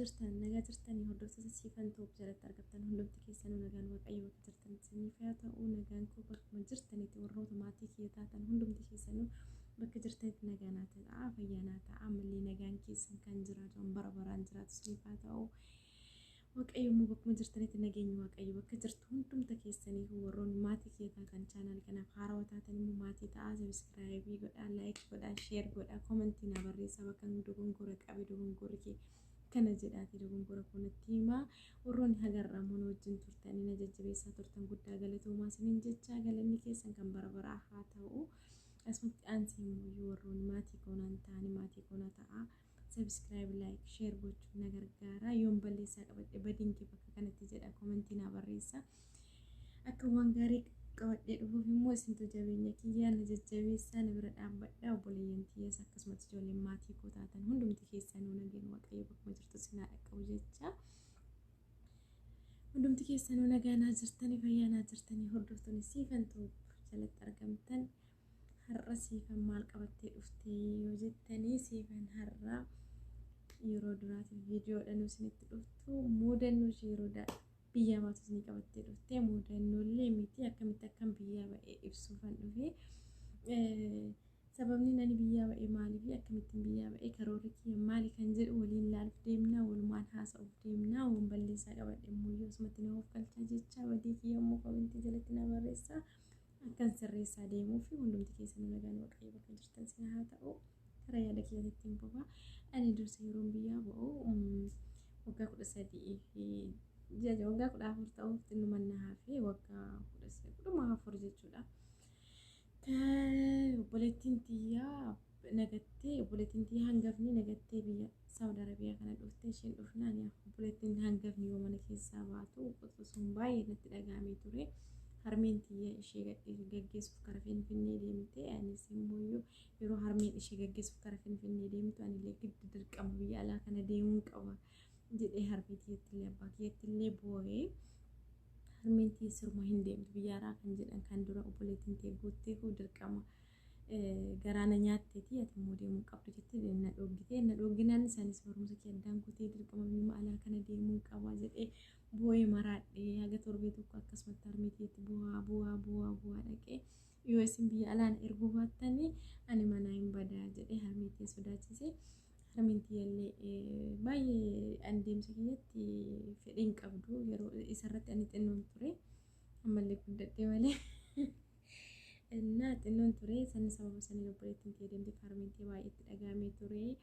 jirtan nagaa jirtanii hordoftoota siifan ta'uuf jalatti argattan hundumti keessanuu nagaan waaqayyo bakka jirtan isiniif haa ta'u nagaan koo bakkuma jirtanitti warroota maatii kiyya taatan hundumti keessanuu bakka jirtanitti nagaan haa ta'aa fayyaa haa ta'aa ammallee nagaan keessan kan jiraatu bara baraan jiraatu isiniif haa ta'u waaqayyo immoo bakkuma jirtanitti nageenyi waaqayyo bakka jirtu hundumta keessanii warroonni maatii kiyya taatan chaanaal kanaaf haarawaa taatan immoo maatii ta'aa sabiskiraayibii godhaa laayik godhaa sheer godhaa koomentii na barreessaa bakka dogongora qabe dogongora kee kana jedhaati dogongora kunatti himaa warroonni hagarraa mana wajjin turtanii na jajjabeessaa turtan guddaa galatoomaa isiniin jechaa galanni keessan kan bara baraa haa ta'u asumatti aansee immoo warroonni maatii koonaan ta'anii maatii koonaa ta'aa subscribe like share gochuun na gargaara yoon balleessaa qabadhe badinki bakka kanatti jedha koomentii na barreessaa akka waan gaarii qabadhe dhufuuf immoo isintu jabeenya kiyyaa na jajjabeessaa na bira dhaabbadhaa obboleeyyan tiyyaas akkasumas ijoolleen maatii koo taatan hundumti keessanuu nageen waaqayyo bakkuma jirtu sinaa dhaqqabu jecha hundumti keessanuu nagaanaa jirtanii fayyaanaa jirtanii hordoftoonni siifan ta'uuf jalatti argamtan har'a siifan maal qabattee dhuftee yoo jettanii siifan har'a yeroo duraatiif viidiyoodhaan isinitti dhuftu muudannoo yeroo biyyaa baatu isin qabattee dhuftee muudannoolee miti akkamitti akkam biyyaa ba'ee ibsuufan dhufee sababni nani biyyaa ba'ee maaliif akkamittiin biyyaa ba'ee karoorri kiyya maali kan jedhu waliin laaluuf deemnaa walumaan haasa'uuf deemnaa waan balleessaa qabadhe immoo yoo sumatti nama of galchaa jecha wadii kiyya immoo koomentii jalatti na barreessaa akkan sirreessaa deemuu fi hundumti keessanuu nagaan waaqayyo bakka jirtan sin haa ta'u karaa yaada kiyyatti hin boba ani dursa yeroon biyyaa ba'u waggaa 13 fi jaja waggaa 14 ta'uuf xinnumannaa fi waggaa 14 jechuudha. Obboleettiin tiyyaa nagattee obboleettiin tiyyaa hangafni nagattee biyya Saawud Arabiyaa kana dhuftee isheen dhufnaan obboleettiin hangafni yoo mana keessaa baatu sun baay'ee natti dhagahamee ture. Harmeen tiyya ishee gaggeessuuf karaa Finfinnee deemte anis immoo yeroo harmeen ishee gaggeessuuf karaa Finfinnee deemtu ani illee giddu dirqama biyya alaa kana deemuun qaba jedhee harmee tiyyatti illee abbaa kiyyatti illee boo'ee harmeen tiyya sirma hin deemtu biyya alaa kan jedhan kan dura obboleettiin tiyya guuttee koo dirqama garaana nyaatteeti ati immoo deemuu qabdu jettee na dhoggitee na dhogginaan isaanis barumsa kee addaan kutee dirqama biyya alaa kana deemuun qaba jedhee boo'ee maraadhee haga torbee tokko akkasumatti harmee tiyyatti bu'aa dhaqee yoo isin biyya alaan erguu baattanii ani manaa hin badaa jedhee harmee tiyya sodaachisee harmeen tiyyallee baay'ee ani deemsa kiyyatti fedhiin qabdu yeroo isarratti ani xinnoon ture ammallee guddadhee malee xinnoon ture sanni sababa sanii obboleettiin tiyya deemte harmeen tiyya baay'eetti dhagahamee ture.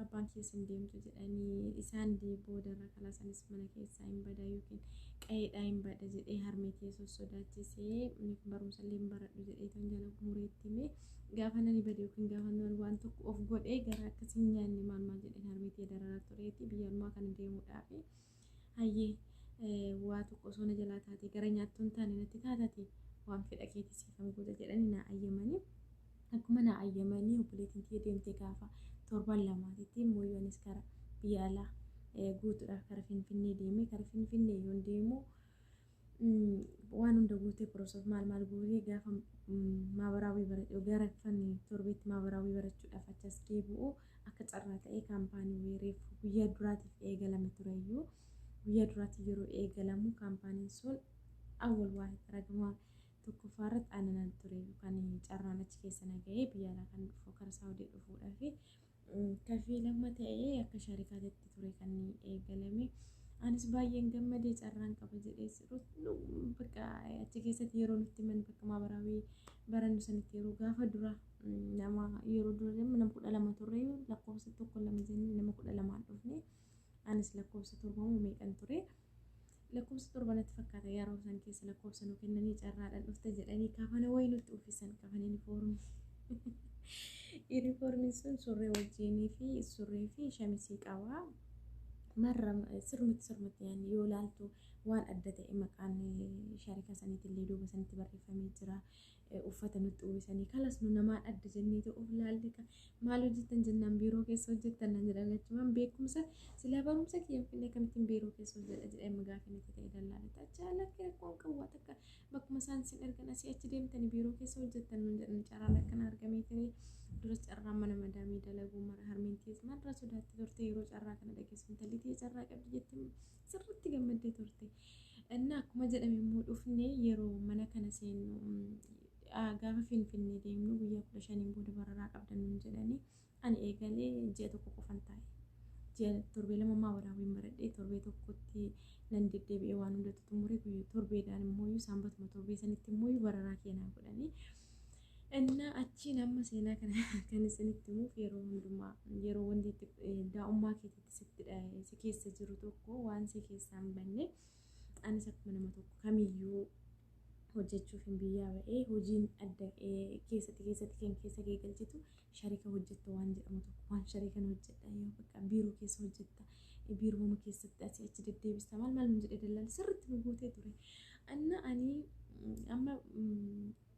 Abbaan keessa hin deemtu jedhanii isaan boodarra kalaa sanis mana keessaa hin badaa yookiin qayeedhaa hin bada jedhee harmee tiyya sodaachisee barumsa illee hin baradhu jedhee tan jala mureetti himee gaafa nani bade yookiin gaafa nani waan tokko of godhee gara akkasii nyaanni maal jedheen harmee tiyya dararaa tureeti biyya almaa kana deemuudhaaf hayyee waa tokko osoo na jalaa taate gara nyaattuun taane natti taatate waan fedha keetii siifan goota jedhanii na ayyamanii akkuma na ayyamanii obboleettiin tiyya deemte gaafa torban lamaatitti immoo yoonis karaa biyya alaa guutuudhaaf karaa Finfinnee deemee karaa Finfinnee yoon deemu waan hunda guutee piroosos maal guutee gaafa maabaraawii barachuu gara fanni torbeetti maabaraawii barachuudhaaf achas deebi'u akka carraa ta'ee kaampaanii reefu guyyaa duraatiif eegalame tureyyuu guyyaa duraatiif yeroo eegalamu kaampaaniin sun awwal waa ragamaa tokkoffaarratti aannan ture kan carraan achi keessa nagahee biyya alaa kan dhufu karaa Saawudii dhufuudhaaf kafiilama ta'ee akka sharikaatti ture kan eegalame anis baay'een gammadee carraan qaba jedhee siruutu bakka achi keessatti yeroo nutti man bakka maabaraawii barannu sanitti yeroo gaafa dura nama yeroo dura nama 12 turre lakkoofsa tokko lama jennee nama 12 dhufne anis lakkoofsa torbamu meeqan ture lakkoofsa torbanatti fakkaata yeroo san keessa lakkoofsa nu kennanii carraadhaan dhufte jedhanii kaafana wayi nutti uffisan kaafana uniformiin sun surree wajjinii fi surree fi shamisii qabaa marra sirmatti yaani yoo laaltu waan adda ta'e maqaan sharika saniitti illee duuba sanitti barreeffamee jira uffata nutti uwwisanii kalas nu namaan adda jennee ta'uuf laallee kan maal hojjetan jennaan biiroo keessa hojjetan nan jedhan jechuun beekumsa silaa barumsa kiyyan finne kamittiin biiroo keessa hojjeta jedhee gaafa natti ta'e dallaalata achaala rakkoon qabu takka bakkuma isaan isin ergan asii achi deemtanii biiroo keessa hojjetan nun jedhan carraan akkana argamee ture duras carraan mana madaamii dalaguu mara harmeentis marra sodaatti turte yeroo carraa kana dhageessu intalli carraa qabdi jettee sirriitti gammaddee turte. Inni akkuma jedhame immoo dhufnee yeroo mana kana seennu gaafa finfinnee deemnu guyyaa 15 booda bararaa qabdan nun jedhanii ani eegalee ji'a tokko qofan taa'e. Ji'a torbee lama waraabbiin baradhee torbee tokkotti nan deddeebi'ee waan hundatti xumuree guyyaa torbeedhaan immoo sanbatuma torbee sanitti immoo bararaa keenaa godhanii. Inni achiin amma seenaa kana kan isinitti himuuf yeroo hundumaa yeroo wanti daa'ummaa keetitti si keessa jiru tokko waan si keessaa hin banne anis akkuma nama tokko kamiyyuu hojjechuuf hin biyyaa ba'ee hojiin adda keessatti kan keessa geegalchitu sharika hojjetta waan jedhamu tokko waan sharikan hojjedha yoo bakka biiroo keessa hojjetta biiroo keessatti asii achi deddeebista maal nu jedhee dallaalli sirriitti nu guutee ture. Ani amma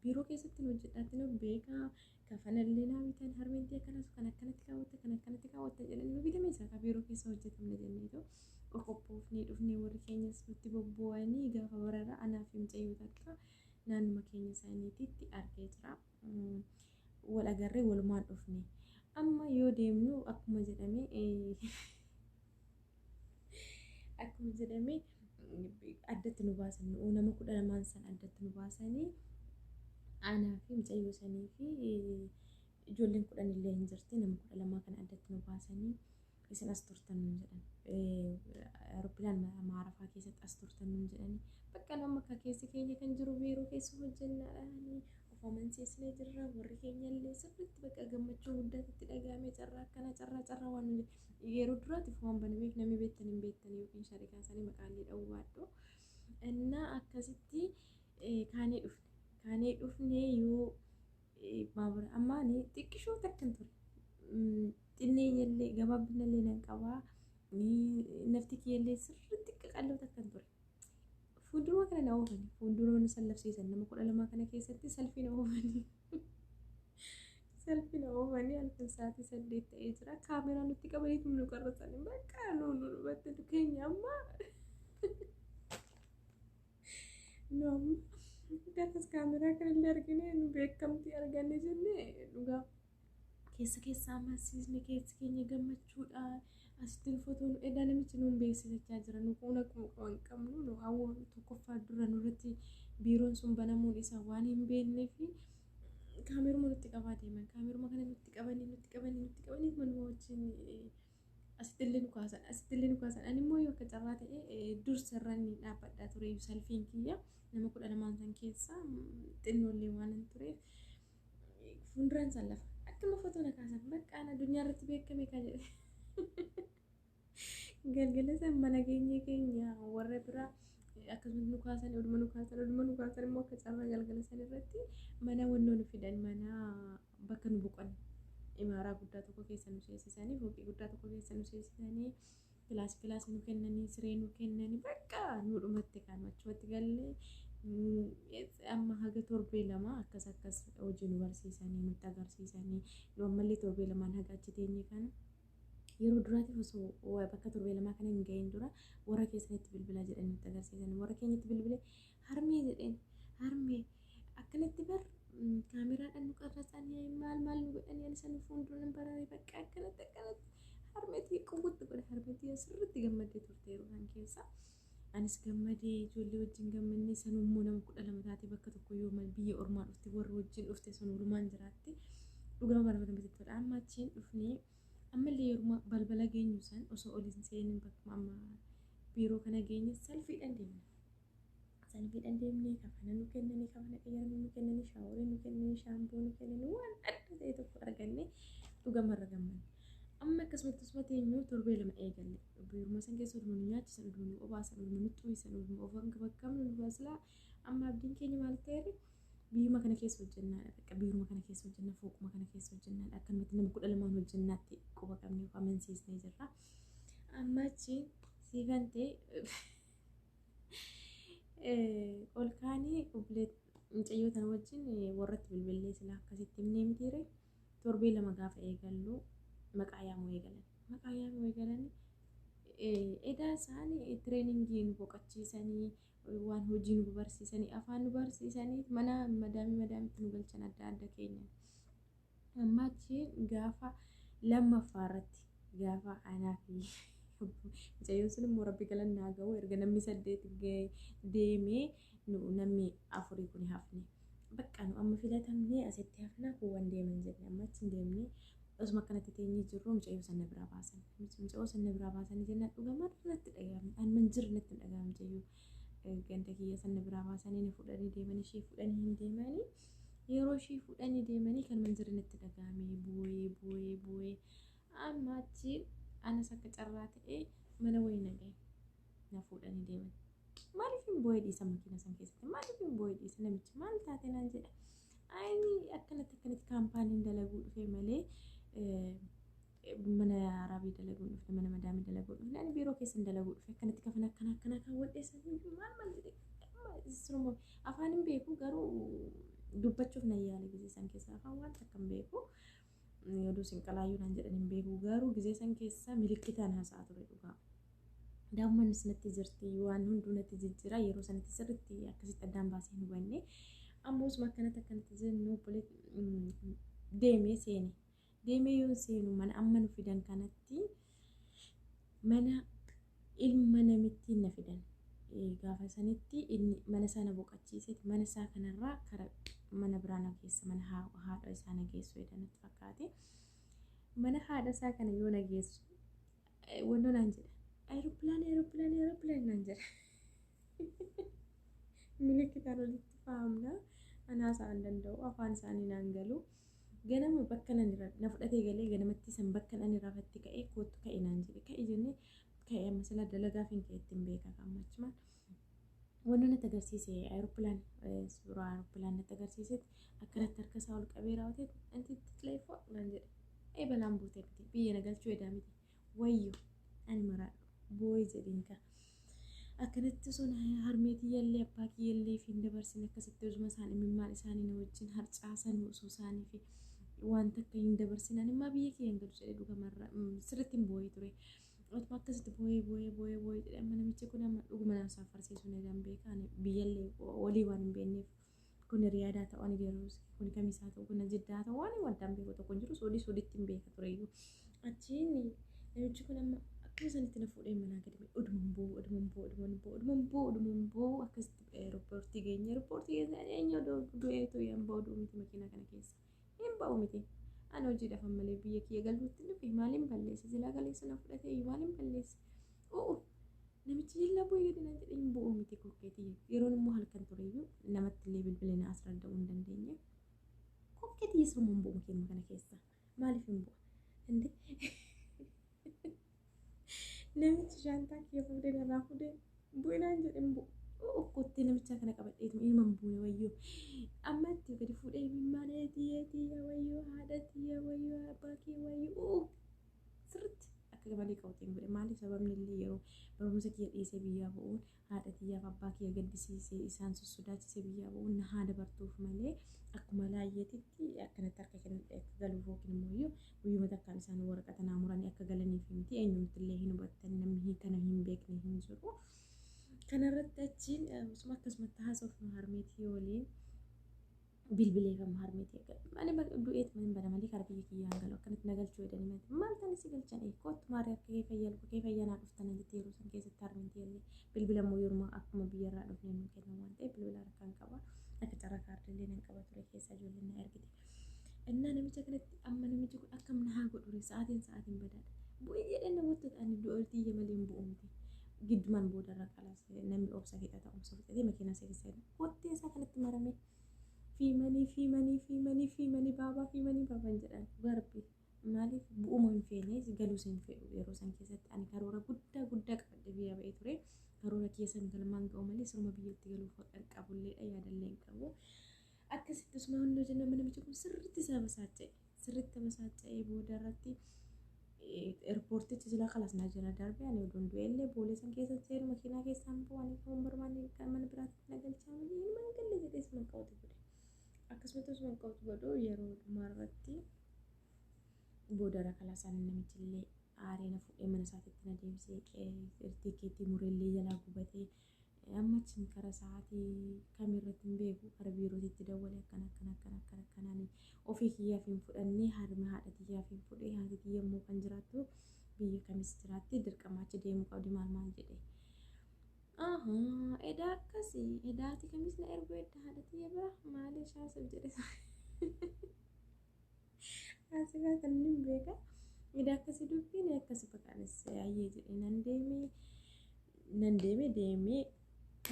biiroo keessatti hojjedhaatti nu beekaa kafanallee naa bitan harmeentii akkanas kan akkanatti kaawwatta jedhanii nu bitame isaa biiroo keessa hojjetamne jennee qophoofnee dhufnee warri keenyas nutti bobbo'anii gaafa bararaa anaaf mucayyoo takka naannuma keenya isaaniititti argee jira. Wal agarree walumaan dhufne amma yoo deemnu akkuma jedhame addatti nu baasan nama 12 san addatti nu baasanii anaa fi mucayyoo sanii fi ijoolleen 10 illee hin jirti nama 12 kan addatti nu baasanii isin as turtan nun jedhan aeroplaan maarafaa keessatti as turtan nun jedhani bakka nama akka keessi keenya kan jiru biiroo keessa hojjennaadhaani ofamansiisnee jirra warri keenya illee sirriitti bakka gammachuu guddaatti dhagaamee carraa akkana carraa waan yeroo duraatiif waan banameef namni beektan hin beektan yookiin sharikaa isaanii maqaalee dha'uu baadhu innaa akkasitti kaanee dhufnee yoo baabura amma ani xiqqishoo takkan ture xinneenyallee gabaabinallee nan qabaa nafti kiyyallee sirriitti qaqalloo takkan ture fuuldura kana na oofani fuuldura mana sallabsiisan nama 12 kana keessatti salphii na oofanii halkan sa'aatii 8 ta'ee jira kaameraa nutti qabanii nu qarratanii bakka nu dhubatte keenya amma no gatas kaameraa kanallee argine nu beekamtii arganne jennee dhugaa keessa amansiisne keessi keenya gammachuudha asitti fotoon edda namichi nuun beeksisachaa jira nu kun akkuma qaban qabnu nu awwaan tokkoffaa dura nurratti biiroon sun banamuun isaa waan hin beeknee fi kaameruma nutti qabaa deeman kaameruma kana nutti qabanii manuma wajjin asittillee nu kaasan ani immoo yoo akka carraa ta'e dursarraan dhaabbadhaa ture salfiin kiyya nama 12 san keessa xinnoollee waan hin tureef fuulduraan san lafa akkuma fotoon kaasan bakka ana addunyaa irratti beekame kan jedhe galgala san mana keenya warra biraa akkasumas nu kaasan oduma nu kaasan immoo akka carraa galgala san irratti mana wannoo nu fidan mana bakka nu boqon imaaraa guddaa tokko keessa nu seensisanii fooqii guddaa tokko keessa nu seensisanii kilaas nu kennanii siree nu kennanii bakka nu dhumatti kan achumatti gallee amma haga torbee lama akkas hojii nu barsiisanii nutti agarsiisanii nu ammallee torbee lamaan haga achi teenye kana yeroo duraatiif osoo bakka torbee lamaa kana hin gahin dura warra keessanitti bilbilaa jedhanii nutti agarsiisanii warra keenyatti bilbilee harmee jedheen harmee akkanatti bar kaameraadhaan nu qarratanii maal nu godhanii ani san fuuldura nan bararee bakka akkanatti harmeetii qawwatti godhe harmeetii sirriitti gammaddee turte yeroo san keessa anis gammadee ijoollee wajjin gammannee sanummoo nama 12 taatee bakka tokko yoo biyya ormaa dhufte warra wajjin dhufte sun olumaan jiraatte dhugama barbaadamte tola amma achiin dhufnee ammallee yeroo balbala geenyu san osoo oliin seenin bakka amma biiroo kana geenye salfiidhaan deemnee kafana nu kennanii kafana qiyyaaranii nu kennanii shaaworii nu kennanii shaampoo nu kennanii waan adda ta'e tokko arganne dhugamarra gammanne amma akkasumatti teenyu torbee lama eegalle biiruma san keessa oduma nu nyaachisan oduma nu obaasan oduma nu xuwisan oduma ofan bakkamnu nu baaslaa amma abdiin keenya maal ta'eef biiruma kana keessa hojjennaadha bakka biiruma kana keessa hojjennaa fooquma kana keessa hojjennaadha akkanumatti nama 12 hojjennaatti quba qabnee amansiisnee jirra amma achi siifan ta'e ol kaanii mucayyoo tana wajjin warratti bilbilee sila akkasitti himnee mitiire torbee lama gaafa eegallu maqaa yaamuu eegalan edaa isaanii tireeningiin boqochiisanii waan hojii nu barsiisanii afaan nu barsiisanii mana madaamitti nu galchan adda keenya amma achi gaafa lammaffaa irratti gaafa anaa fi mucayyoon sun immoo rabbi galannaa ga'u erga namni 8 deemee namni 4 kun hafne bakka nu amma filatamnee asitti hafnaa kuwwan deeman jedhanii amma achi deemnee osuma akkanatti teenyee jirru mucayyoo sana biraa baasan mucayyoo sana biraa baasanii jennaan dhugamaa irratti dhagaame an jiru natti dhagaame mucayyoo ganda kiyya sana biraa baasanii na fudhanii deemanii ishee fudhanii hin deemanii yeroo ishee fudhanii deemanii kan manjira natti dhagaame bu'ee amma achi anas akka carraa ta'e mana wayii naga'e na fudhanii deeman maaliif hin bu'ee dhiisa makiina san keessatti maaliif hin bu'ee dhiisa namichi maal taate naan jedha ayni akkanatti kaampaaniin dalaguu dhufee malee mana arabii dalaguu dhufe mana madaamii dalaguu dhufe ani biiroo keessan dalaguu dhufe akkanatti kafana akkana kan wadheessan maal jedhe afaan hin beeku garuu dubbachuuf na yaala gisee san keessa afaan waan takka hin beeku oduu sinqalaayyuu naan jedhan hin beeku garuu gisee san keessa milikitaan haasa'a ture dhugaa daa'immanis natti jirti waan hunduu natti jijjiira yeroo sanatti sirriitti akkasitti addaan baasee hubanne ammoo osuma akkanatti jennu deemee yoon seenu mana amma nu fidan kanatti mana ilma namittiin na fidan gaafa sanitti mana sana boqachiiseeti mana isaa kanarraa kara mana biraan geessa mana haadha isaa nageessu jedhanitti fakkaate mana haadha isaa kana yoo nageessu wannoo naan jedha ayiroopilaanii naan jedha milikitaan walitti fahamna anaasaa hin danda'u afaan isaanii naan galu ganama bakka na fudhatee galee ganamatti san bakka nan irraafatti ka'ee kootu ka'e naan jedhe ka'e jennee ka'e amma sila dalagaa fi ka'e ittiin beeka kammachuma wanni natti agarsiise suuraa ayiroopilaan natti agarsiisetti akkanatti harka isaa ol qabee raawwatee anti xixiqqeeffoo naan jedhe balaan buutee miti biyya na galchuu edaa miti wayyoo ani maraadhu boo'ee jedhiin ka akkanatti sun harmeetii yallee abbaa kiyyallee fi hin dabarsine akkasitti osuma isaanii mimmaan isaanii na wajjin harcaasan osoo isaanii fi waan takka hin dabarsin animmaa biyya kiyya hin galu jedhee dhugamarra sirriitti hin boo'ee ture otuma akkasitti boo'ee jedhe amma namichi kun amma dhuguma nama isaan farsiisuu na danbeekaan biyyallee walii waan hin beekneef kun riyaadaa ta'uu ani deemus kun kamisaa ta'u kun jiddaa ta'u waan waddaan beeku tokko hin jiru soodiitti hin beeka tureyyuu achiin namichi kun amma akkuma sanitti na fuudhee manaa gadi odumaan boo'u akkasitti riippoortii geenye eenyu du'eetu yan ba'u miti makiinaa kana keessa hin ba'u miti ani hojiidhaaf malee biyya kiyya galuutti dhufe maaliin balleesse silaa galeessa na fudhatee maaliin balleesse namichi jillaa bu'ee gadi naan jedhe hin ba'u miti kokkeetii yeroon immoo halkan tureyyuu namatti illee bilbilee na asirra da'uu hin dandeenye kokkeetii sirma hin ba'u makiinaa kana keessa maaliif hin bu'a namichi shaantaa kiyya fuudhee narraa fuudhee bu'ee naan jedhe hin bu'u kottee namicha kana qabadheetu ilma hin buune wayyoo ammatti gadi fuudhee mimmaanee tiyya wayyoo haadha tiyya wayyoo abbaa kiyya wayyoo sirriitti akka malee qawween godhe maaliif sababni illee yeroo barumsa kiyya dhiisee biyyaa bu'uun haadha tiyyaaf abbaa kiyya gaddisiisee isaan sossodaachisee biyyaa bu'uun na haadha bartuuf malee akkuma laayyeetitti akkanatti harka kennadhe akka galuuf yookiin immoo guyyuma takkaan isaan waraqata naa muranii akka galaniif miti eenyumti illee hin hubattan namni kana hin beekne hin jiru kanarratti achiin osuma akkasumatti haasofnu harmeetii waliin bilbileefama harmeetii ani du'eet man bada malee karaa biyya kiyyaan galu akkanatti na galchuu jedhanii mati maal tan isi galchan kootu maarii akka kee fayyanaa dhuftana jettee yeroo san keessatti harmeetii illee bilbila immoo yeroo akkuma biyyarraa dhufne nu kennu waan ta'eef bilbila harkaan qaba akka carraa kaardillee nan qaba ture keessa ijoolleen na ergite innaa namicha kanatti amma namichi kun akkam na haa godhure sa'aatiin badaadha bu'ee jedhan namoota ta'anii du'ooltii malee hin bu'u miti giddumaan boodarra qalas namni obsa fixa ta'umsa fixatee makiinaa seerisa kottee isaa kanatti marame fiimanii baabaa jedhan garbi maaliif bu'uma hin feene galuus hin fedhu yeroo san keessatti ani karoora guddaa qabadhe biyya ba'ee ture karoora keessan galmaan ga'u malee sirma biyyatti galuuf qabulleedha yaadallee hin qabu akkasitti osuma hundoo jenna namichi kun sirriitti basaacha'ee boodarratti Airportichi sila kalas na jira darbe ani udun du'ellee boolisan keessa seeru makiinaa keessaan bu'anii kan barbaanne kan mana biraatti nagalchaa malee hin mangalle jedhees man qabatu godhe akkasumas man qabatu godhu yeroo dhumarratti boodara kalasaan namichillee aaree na fuudhee mana isaatiitti na deebisee tikeetii mureellee jalaa gubatee ammachin kara sa'aatii kamirratti hin beeku kara biirootitti dawwalee akkanaan ofii kiyyaaf hin fudhannee harma haadha kiyyaaf hin fudhee haati kiyya immoo kan jiraattu biyya kamis jiraatti dirqamaachi deemuu qabdi maal jedhe edaa akkasii edaati kamis na ergu edda haadha kiyya bira maali shaasab jedhe asirraa kan hin beeka edaa akkasii dubbiin akkasii fakkaatessa ayyee jedhe nan deemee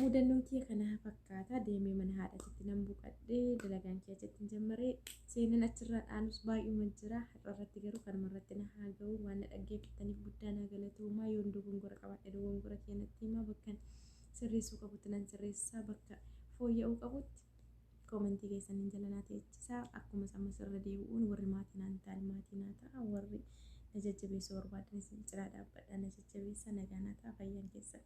mudannoon kiyya kana fakkaata deemee mana haadhatitti nan buqadhee dalagaan kiyya achitti jammaree seenan achirraa dhaanus baay'uma jira har'arratti garuu kanumarratti na haa ga'u waan na dhaggeeffataniif guddaa na galatoomaa yoon dogongora qabaadhe dogongora keenyatti himaa bakka sirreessuu qabutti nan sirreessaa bakka fooyya'uu qabutti koomentii keessaniin jala naa teechisaa akkuma amma sirra deebi'uun warri maatii naan ta'an maatii naa ta'a warri na jajjabeessuu barbaadan isin cinaa dhaabbadha na jajjabeessa nagaa naa ta'a fayyaan keessan.